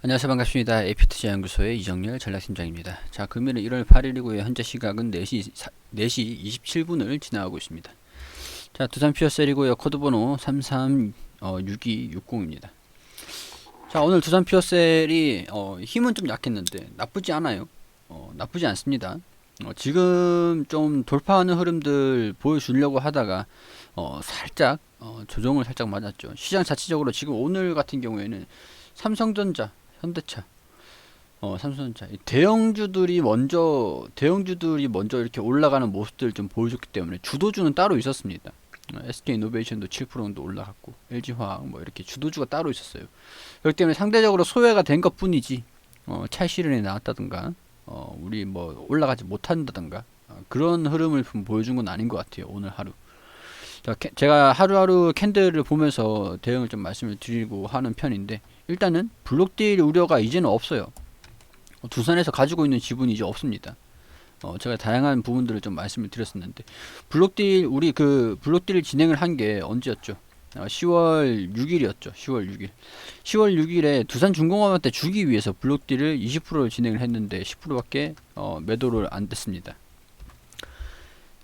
안녕하세요. 반갑습니다. 에피투자연구소의 이정렬 전략팀장입니다. 자, 금일은 1월 8일이고요. 현재 시각은 4시 27분을 지나가고 있습니다. 자, 두산 퓨어셀이고요. 코드번호 336260입니다. 자, 오늘 두산 퓨어셀이 힘은 좀 약했는데 나쁘지 않아요. 나쁘지 않습니다. 지금 좀 돌파하는 흐름들 보여주려고 하다가 살짝 조정을 살짝 맞았죠. 시장 자체적으로 지금 오늘 같은 경우에는 삼성전자, 현대차, 삼성전자 대형주들이 먼저 이렇게 올라가는 모습들을 좀 보여줬기 때문에 주도주는 따로 있었습니다. SK이노베이션도 7% 정도 올라갔고 LG화학 뭐 이렇게 주도주가 따로 있었어요. 그렇기 때문에 상대적으로 소외가 된 것뿐이지 찰실현이 나왔다든가 우리 뭐 올라가지 못한다든가 그런 흐름을 보여준 건 아닌 것 같아요. 오늘 하루. 자, 제가 하루하루 캔들을 보면서 대응을 좀 말씀을 드리고 하는 편인데 일단은 블록딜 우려가 이제는 없어요. 두산에서 가지고 있는 지분이 이제 없습니다. 제가 다양한 부분들을 좀 말씀을 드렸었는데 우리 그 블록딜 진행을 한 게 언제였죠? 10월 6일이었죠. 10월 6일. 10월 6일에 두산중공업한테 주기 위해서 블록딜을 20%를 진행을 했는데 10%밖에 매도를 안 됐습니다.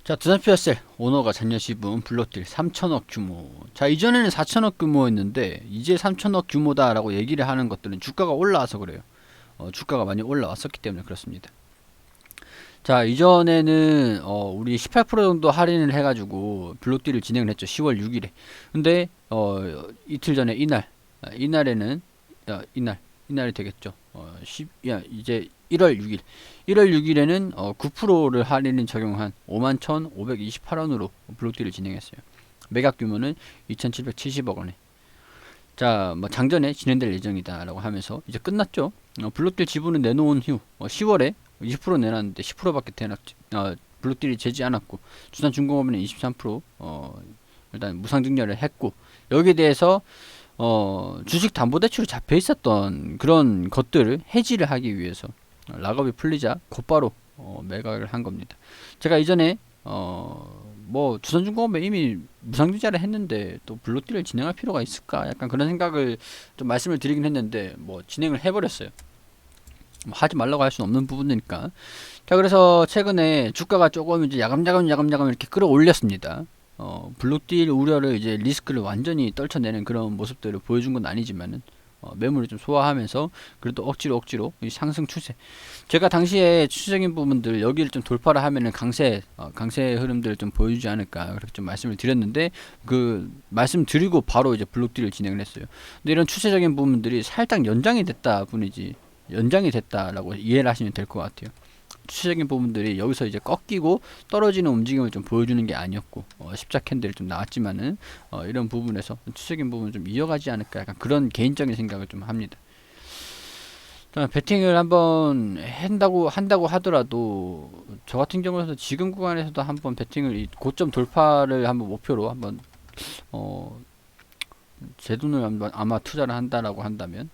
자, 두산 퓨어셀 오너가 잔여 지분 블록딜 3천억 규모. 자, 이전에는 4천억 규모였는데 이제 3천억 규모다라고 얘기를 하는 것들은 주가가 올라와서 그래요. 주가가 많이 올라왔었기 때문에 그렇습니다. 자, 이전에는 우리 18% 정도 할인을 해가지고 블록딜을 진행을 했죠. 10월 6일에. 근데 이틀 전에 이날에는 이날이 되겠죠. 이제 1월 6일. 1월 6일에는 9%를 할인을 적용한 51,528원으로 블록딜을 진행했어요. 매각 규모는 2,770억 원에. 자, 뭐 장전에 진행될 예정이다라고 하면서 이제 끝났죠. 블록딜 지분을 내놓은 후 10월에 20% 내놨는데 10%밖에 블록딜이 되지 않았고 두산중공업은 23% 일단 무상증여를 했고 여기에 대해서 주식담보대출이 잡혀 있었던 그런 것들을 해지를 하기 위해서 락업이 풀리자 곧바로 매각을 한 겁니다. 제가 이전에 뭐 두산중공업에 이미 무상증자를 했는데 또 블록딜을 진행할 필요가 있을까? 약간 그런 생각을 좀 말씀을 드리긴 했는데 뭐 진행을 해버렸어요. 뭐 하지 말라고 할 수는 없는 부분이니까. 자, 그래서 최근에 주가가 조금 이제 야금야금 이렇게 끌어올렸습니다. 블록딜 우려를 이제 리스크를 완전히 떨쳐내는 그런 모습들을 보여준 건 아니지만은 매물을 좀 소화하면서 그래도 억지로 이 상승 추세. 제가 당시에 추세적인 부분들 여기를 좀 돌파를 하면은 강세 흐름들을 좀 보여주지 않을까 그렇게 좀 말씀을 드렸는데 그 말씀 드리고 바로 이제 블록딜을 진행을 했어요. 근데 이런 추세적인 부분들이 살짝 연장이 됐다라고 이해를 하시면 될 것 같아요. 추세적인 부분들이 여기서 이제 꺾이고 떨어지는 움직임을 좀 보여주는 게 아니었고 십자 캔들이 좀 나왔지만은 이런 부분에서 추세적인 부분을 좀 이어가지 않을까 약간 그런 개인적인 생각을 좀 합니다. 배팅을 한번 한다고 하더라도 저 같은 경우에서 지금 구간에서도 한번 배팅을 이 고점 돌파를 한번 목표로 한번 제 돈을 한번 아마 투자를 한다라고 한다면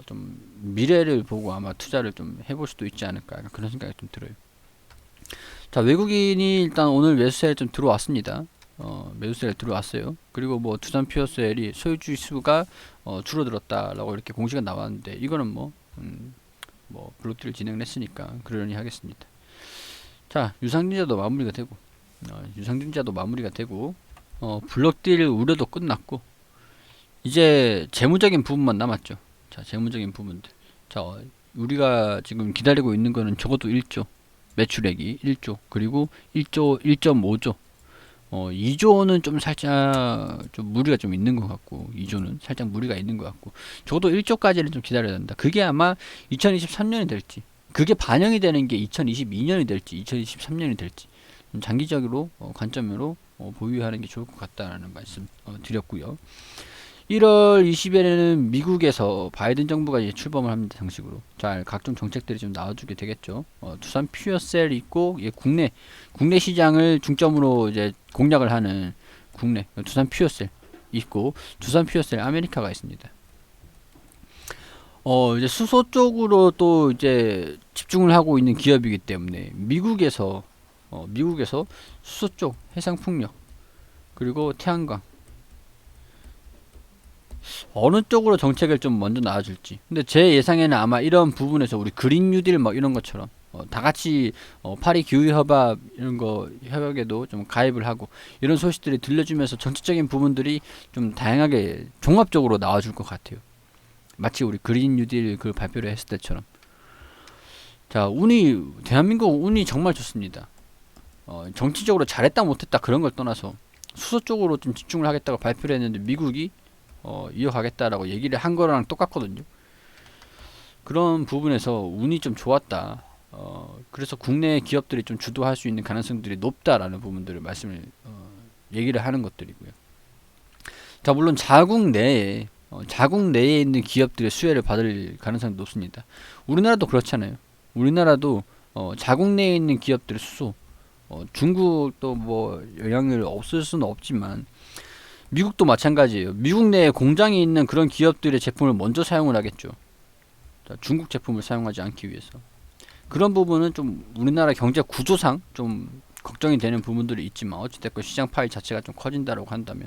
좀 미래를 보고 아마 투자를 좀 해볼 수도 있지 않을까 그런 생각이 좀 들어요. 자, 외국인이 일단 오늘 매수세에 좀 들어왔습니다. 매수세를 들어왔어요. 그리고 뭐 두산 퓨어셀이 소유주 수가 줄어들었다라고 이렇게 공시가 나왔는데 이거는 뭐 블록딜을 진행을 했으니까 그러려니 하겠습니다. 자, 유상증자도 마무리가 되고 블록딜 우려도 끝났고 이제 재무적인 부분만 남았죠. 자, 재무적인 부분들. 자, 우리가 지금 기다리고 있는 거는 적어도 1조. 매출액이 1조. 그리고 1조, 1.5조. 2조는 좀 살짝 좀 무리가 좀 있는 것 같고 2조는 살짝 무리가 있는 것 같고 적어도 1조까지는 좀 기다려야 된다. 그게 아마 2023년이 될지 그게 반영이 되는 게 2022년이 될지 2023년이 될지 좀 장기적으로 관점으로 보유하는 게 좋을 것 같다라는 말씀 드렸고요. 1월 20일에는 미국에서 바이든 정부가 이제 출범을 합니다. 정식으로. 잘 각종 정책들이 좀 나와주게 되겠죠. 두산 퓨어셀 있고 국내 시장을 중점으로 이제 공략을 하는 두산 퓨어셀 있고 두산 퓨어셀 아메리카가 있습니다. 이제 수소 쪽으로 또 이제 집중을 하고 있는 기업이기 때문에 미국에서 수소 쪽 해상 풍력 그리고 태양광 어느 쪽으로 정책을 좀 먼저 나와줄지. 근데 제 예상에는 아마 이런 부분에서 우리 그린 뉴딜 뭐 이런 것처럼 다 같이 파리 기후 협약 이런 거 협약에도 좀 가입을 하고 이런 소식들이 들려주면서 정치적인 부분들이 좀 다양하게 종합적으로 나와줄 것 같아요. 마치 우리 그린 뉴딜 그 발표를 했을 때처럼. 자, 대한민국 운이 정말 좋습니다. 정치적으로 잘했다 못했다 그런 걸 떠나서 수소 쪽으로 좀 집중을 하겠다고 발표를 했는데 미국이 이어가겠다라고 얘기를 한 거랑 똑같거든요. 그런 부분에서 운이 좀 좋았다. 그래서 국내 기업들이 좀 주도할 수 있는 가능성들이 높다라는 부분들을 얘기를 하는 것들이고요. 자, 물론 자국 내에 있는 기업들의 수혜를 받을 가능성이 높습니다. 우리나라도 그렇잖아요. 우리나라도 자국 내에 있는 기업들의 수소, 중국도 뭐 영향을 없을 수는 없지만 미국도 마찬가지예요. 미국 내에 공장이 있는 그런 기업들의 제품을 먼저 사용을 하겠죠. 자, 중국 제품을 사용하지 않기 위해서. 그런 부분은 좀 우리나라 경제 구조상 좀 걱정이 되는 부분들이 있지만 어찌됐건 시장 파이 자체가 좀 커진다라고 한다면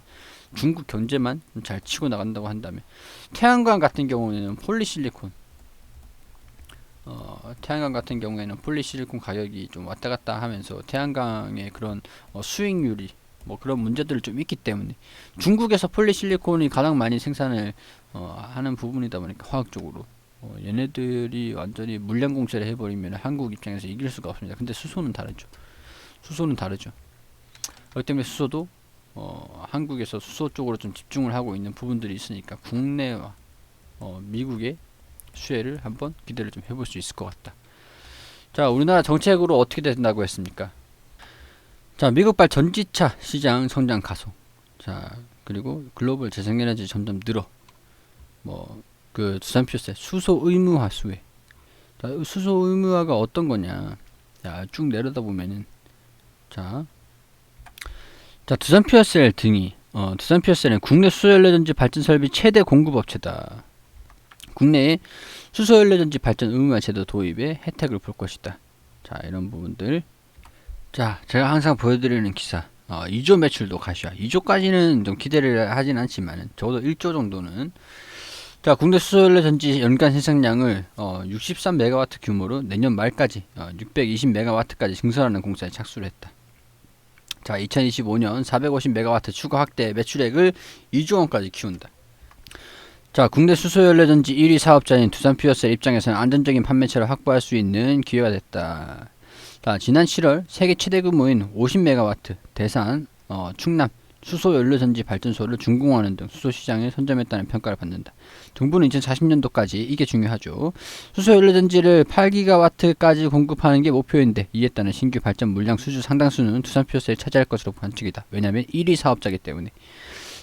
중국 경제만 좀 잘 치고 나간다고 한다면 태양광 같은 경우에는 폴리실리콘 가격이 좀 왔다 갔다 하면서 태양광의 그런 수익률이 뭐 그런 문제들이 좀 있기 때문에 중국에서 폴리실리콘이 가장 많이 생산을 하는 부분이다 보니까 화학적으로 얘네들이 완전히 물량 공세를 해버리면 한국 입장에서 이길 수가 없습니다. 근데 수소는 다르죠. 그렇기 때문에 수소도 한국에서 수소 쪽으로 좀 집중을 하고 있는 부분들이 있으니까 국내와 미국의 수혜를 한번 기대를 좀 해볼 수 있을 것 같다. 자, 우리나라 정책으로 어떻게 된다고 했습니까? 자, 미국발 전기차 시장 성장 가속. 자, 그리고 글로벌 재생에너지 점점 늘어. 두산 필세 수소 의무화 수혜. 자, 수소 의무화가 어떤 거냐? 자, 쭉 내려다 보면은 자, 두산 퓨어셀 등이 두산 퓨어셀은 국내 수소연료전지 발전 설비 최대 공급업체다. 국내에 수소연료전지 발전 의무화 제도 도입에 혜택을 볼 것이다. 자, 이런 부분들. 자, 제가 항상 보여드리는 기사 2조 매출도 가시화. 2조까지는 좀 기대를 하진 않지만 적어도 1조 정도는. 자, 국내 수소연료 전지 연간 생산량을 63메가와트 규모로 내년 말까지 620메가와트까지 증설하는 공사에 착수를 했다. 자, 2025년 450메가와트 추가 확대 매출액을 2조 원까지 키운다. 자, 국내 수소연료 전지 1위 사업자인 두산 퓨어셀 입장에서는 안정적인 판매처를 확보할 수 있는 기회가 됐다. 자, 지난 7월 세계 최대 규모인 50메가와트 대산 충남 수소연료전지 발전소를 준공하는 등 수소시장에 선점했다는 평가를 받는다. 정부는 2040년도까지 이게 중요하죠. 수소연료전지를 8기가와트까지 공급하는 게 목표인데 이에 따른 신규 발전 물량 수주 상당수는 두산 퓨어셀이 차지할 것으로 관측이다. 왜냐하면 1위 사업자이기 때문에.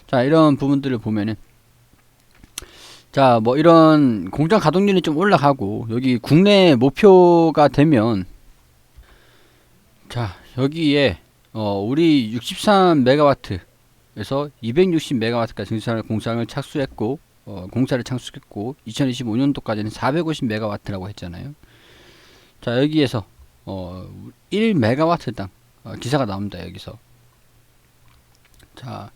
자, 이런 부분들을 보면은 자, 뭐 이런 공장 가동률이 좀 올라가고 여기 국내 목표가 되면 자, 여기에 우리 63메가와트에서 260메가와트까지 증설할 공장을 착수했고 공사를 착수했고 2025년도까지는 450메가와트라고 했잖아요. 자, 여기에서 1메가와트당 기사가 나옵니다. 여기서 자,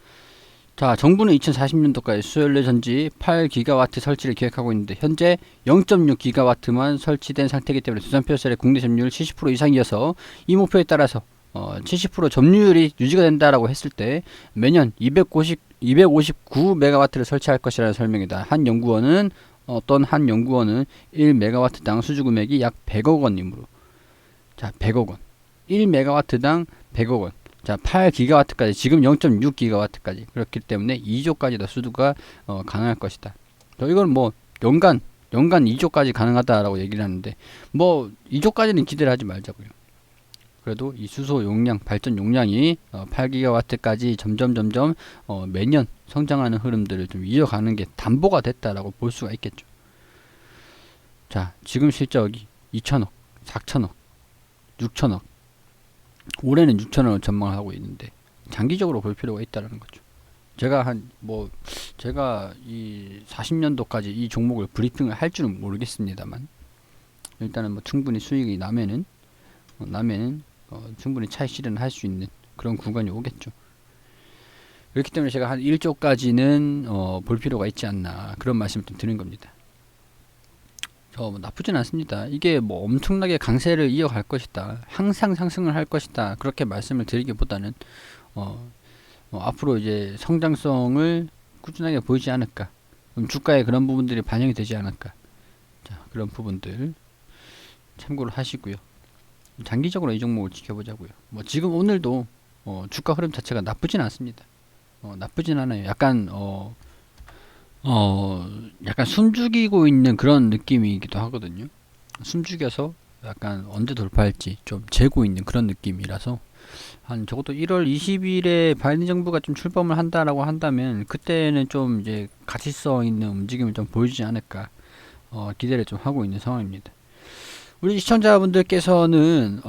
정부는 2040년도까지 수소연료 전지 8기가와트 설치를 계획하고 있는데 현재 0.6기가와트만 설치된 상태이기 때문에 두산 퓨어셀의 국내 점유율 70% 이상이어서 이 목표에 따라서 70% 점유율이 유지가 된다라고 했을 때 매년 259메가와트를 설치할 것이라는 설명이다. 한 연구원은 1메가와트당 수주 금액이 약 100억 원이므로 자, 100억 원. 1메가와트당 100억 원. 자, 8기가와트까지 지금 0.6기가와트까지 그렇기 때문에 2조까지 더 수주가 가능할 것이다. 이건 뭐 연간 2조까지 가능하다라고 얘기를 하는데 뭐 2조까지는 기대를 하지 말자고요. 그래도 이 수소 용량 발전 용량이 8기가와트까지 점점 매년 성장하는 흐름들을 좀 이어가는 게 담보가 됐다라고 볼 수가 있겠죠. 자, 지금 실적이 2천억, 4천억, 6천억. 올해는 6천억을 전망하고 있는데 장기적으로 볼 필요가 있다는 거죠. 제가 이 40년도까지 이 종목을 브리핑을 할 줄은 모르겠습니다만 일단은 뭐 충분히 수익이 나면은 충분히 차익 실현을 할 수 있는 그런 구간이 오겠죠. 그렇기 때문에 제가 한 1조까지는 볼 필요가 있지 않나 그런 말씀을 좀 드린 겁니다. 뭐 나쁘진 않습니다. 이게 뭐 엄청나게 강세를 이어갈 것이다, 항상 상승을 할 것이다 그렇게 말씀을 드리기보다는 앞으로 이제 성장성을 꾸준하게 보이지 않을까, 그럼 주가에 그런 부분들이 반영이 되지 않을까, 자, 그런 부분들 참고를 하시고요. 장기적으로 이 종목을 지켜보자고요. 뭐 지금 오늘도 주가 흐름 자체가 나쁘진 않습니다. 나쁘진 않아요. 약간 숨죽이고 있는 그런 느낌이기도 하거든요. 숨죽여서 약간 언제 돌파할지 좀 재고 있는 그런 느낌이라서, 한 적어도 1월 20일에 바이든 정부가 좀 출범을 한다라고 한다면 그때는 좀 이제 가치성 있는 움직임을 좀 보여주지 않을까 기대를 좀 하고 있는 상황입니다. 우리 시청자분들께서는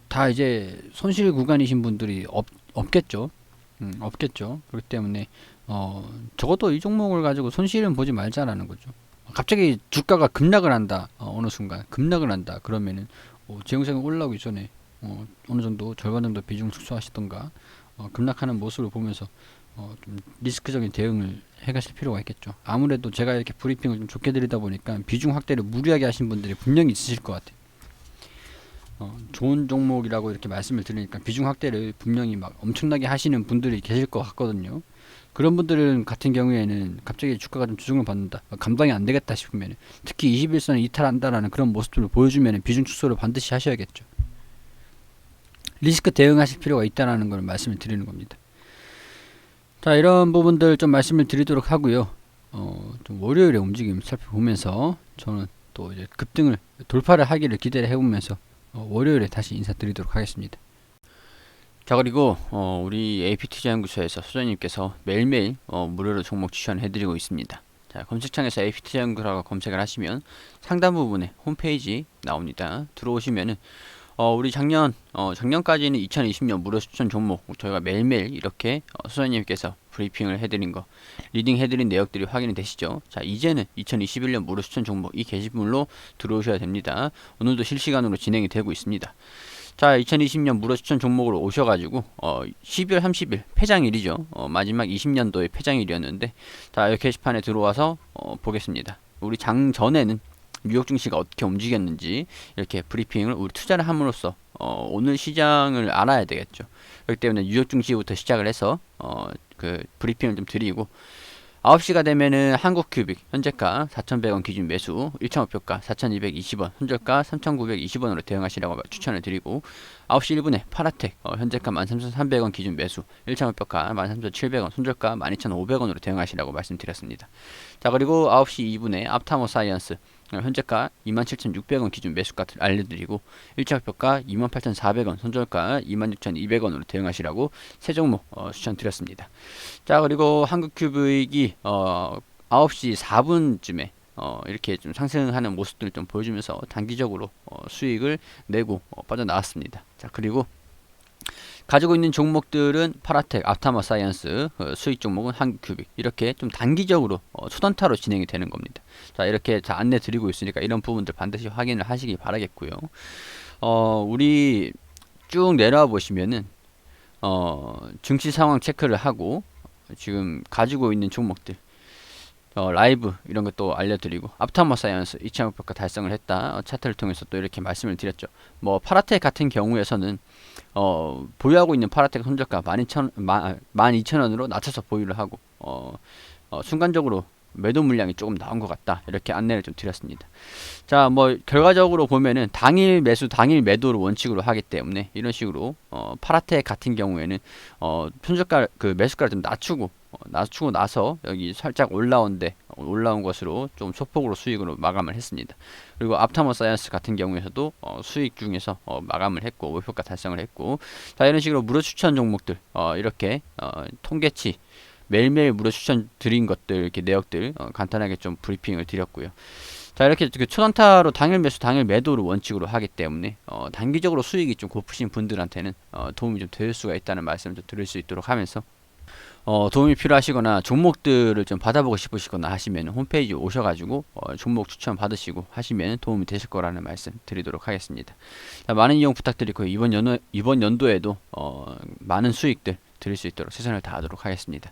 다 이제 손실 구간이신 분들이 없겠죠. 없겠죠. 그렇기 때문에 적어도 이 종목을 가지고 손실은 보지 말자라는 거죠. 갑자기 주가가 급락을 한다, 어느 순간 급락을 한다 그러면은 재무상이 올라오기 전에 어느 정도 절반 정도 비중을 축소하시던가 급락하는 모습을 보면서 좀 리스크적인 대응을 해가실 필요가 있겠죠. 아무래도 제가 이렇게 브리핑을 좀 좋게 드리다 보니까 비중 확대를 무리하게 하신 분들이 분명히 있으실 것 같아요. 좋은 종목이라고 이렇게 말씀을 드리니까 비중 확대를 분명히 막 엄청나게 하시는 분들이 계실 것 같거든요. 그런 분들은 같은 경우에는 갑자기 주가가 좀 조정을 받는다, 감당이 안 되겠다 싶으면, 특히 21선을 이탈한다라는 그런 모습들을 보여주면 비중 축소를 반드시 하셔야겠죠. 리스크 대응하실 필요가 있다는 걸 말씀을 드리는 겁니다. 자, 이런 부분들 좀 말씀을 드리도록 하고요. 좀 월요일에 움직임 살펴보면서 저는 또 이제 급등을 돌파를 하기를 기대를 해보면서 월요일에 다시 인사드리도록 하겠습니다. 자, 그리고 우리 AP투자연구소에서 소장님께서 매일매일 무료로 종목 추천해드리고 있습니다. 자, 검색창에서 AP투자연구소라고 검색을 하시면 상단 부분에 홈페이지 나옵니다. 들어오시면은 우리 작년까지는 2020년 무료 추천 종목 저희가 매일매일 이렇게 소장님께서 브리핑을 해드린 거, 리딩 해드린 내역들이 확인이 되시죠. 자, 이제는 2021년 무료 추천 종목 이 게시물로 들어오셔야 됩니다. 오늘도 실시간으로 진행이 되고 있습니다. 자, 2020년 무료 추천 종목으로 오셔가지고 12월 30일 폐장일이죠. 마지막 20년도의 폐장일이었는데, 자, 이 게시판에 들어와서 보겠습니다. 우리 장 전에는 뉴욕 증시가 어떻게 움직였는지 이렇게 브리핑을 우리 투자를 함으로써 오늘 시장을 알아야 되겠죠. 그렇기 때문에 뉴욕 증시부터 시작을 해서 그 브리핑을 좀 드리고, 9시가 되면은 한국 큐빅 현재가 4,100원 기준 매수, 1차 목표가 4,220원, 손절가 3,920원으로 대응하시라고 추천을 드리고, 9시 1분에 파라텍 현재가 13,300원 기준 매수, 1차 목표가 13,700원, 손절가 12,500원으로 대응하시라고 말씀드렸습니다. 자, 그리고 9시 2분에 앞타모 사이언스 현재가 27,600원 기준 매수가 알려드리고, 1차 목표가 28,400원, 손절가 26,200원으로 대응하시라고 세 종목 추천드렸습니다. 자, 그리고 한국큐브익이 9시 4분쯤에 이렇게 좀 상승하는 모습들을 좀 보여주면서 단기적으로 수익을 내고 빠져나왔습니다. 자, 그리고 가지고 있는 종목들은 파라텍, 앞타마 사이언스, 수익 종목은 한국큐빅, 이렇게 좀 단기적으로 초단타로 진행이 되는 겁니다. 자, 이렇게 자 안내 드리고 있으니까 이런 부분들 반드시 확인을 하시기 바라겠고요. 우리 쭉 내려와 보시면은 증시 상황 체크를 하고 지금 가지고 있는 종목들 라이브 이런 것도 알려드리고, 앞타머 사이언스 2차 목표가 달성을 했다 차트를 통해서 또 이렇게 말씀을 드렸죠. 뭐 파라텍 같은 경우에서는 보유하고 있는 파라텍 손절가 12,000원으로 낮춰서 보유를 하고 순간적으로 매도 물량이 조금 나온 것 같다 이렇게 안내를 좀 드렸습니다. 자, 뭐 결과적으로 보면은 당일 매수 당일 매도를 원칙으로 하기 때문에 이런 식으로 파라텍 같은 경우에는 손절가 그 매수가를 좀 낮추고 나서 여기 살짝 올라온 것으로 좀 소폭으로 수익으로 마감을 했습니다. 그리고 앞타머 사이언스 같은 경우에서도 수익 중에서 마감을 했고 목표가 달성을 했고, 자, 이런 식으로 무료 추천 종목들 이렇게 통계치 매일매일 무료 추천 드린 것들 이렇게 내역들 간단하게 좀 브리핑을 드렸고요. 자, 이렇게 그 초단타로 당일 매수 당일 매도를 원칙으로 하기 때문에 단기적으로 수익이 좀 고프신 분들한테는 도움이 좀 될 수가 있다는 말씀을 좀 드릴 수 있도록 하면서, 도움이 필요하시거나 종목들을 좀 받아보고 싶으시거나 하시면 홈페이지 오셔가지고 종목 추천 받으시고 하시면 도움이 되실 거라는 말씀 드리도록 하겠습니다. 자, 많은 이용 부탁드리고 이번 연도에도 많은 수익들 드릴 수 있도록 최선을 다하도록 하겠습니다.